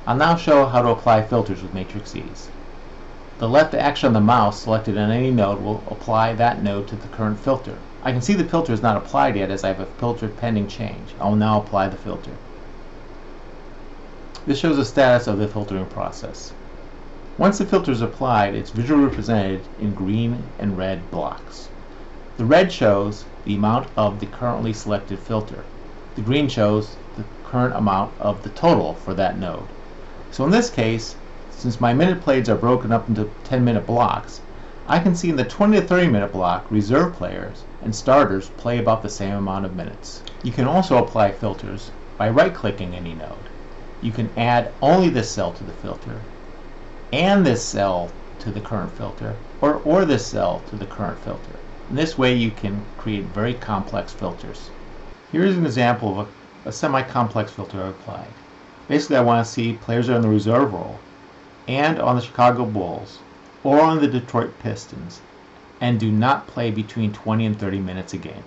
I'll now show how to apply filters with MatrixEase. The left action on the mouse selected on any node will apply that node to the current filter. I can see the filter is not applied yet as I have a filter pending change. I will now apply the filter. This shows the status of the filtering process. Once the filter is applied, it's visually represented in green and red blocks. The red shows the amount of the currently selected filter. The green shows the current amount of the total for that node. So in this case, since my minute plays are broken up into 10-minute blocks, I can see in the 20 to 30-minute block reserve players and starters play about the same amount of minutes. You can also apply filters by right-clicking any node. You can add only this cell to the filter, and this cell to the current filter, or this cell to the current filter. In this way you can create very complex filters. Here is an example of a semi-complex filter I applied. Basically I want to see players that are in the reserve role and on the Chicago Bulls or on the Detroit Pistons and do not play between 20 and 30 minutes a game.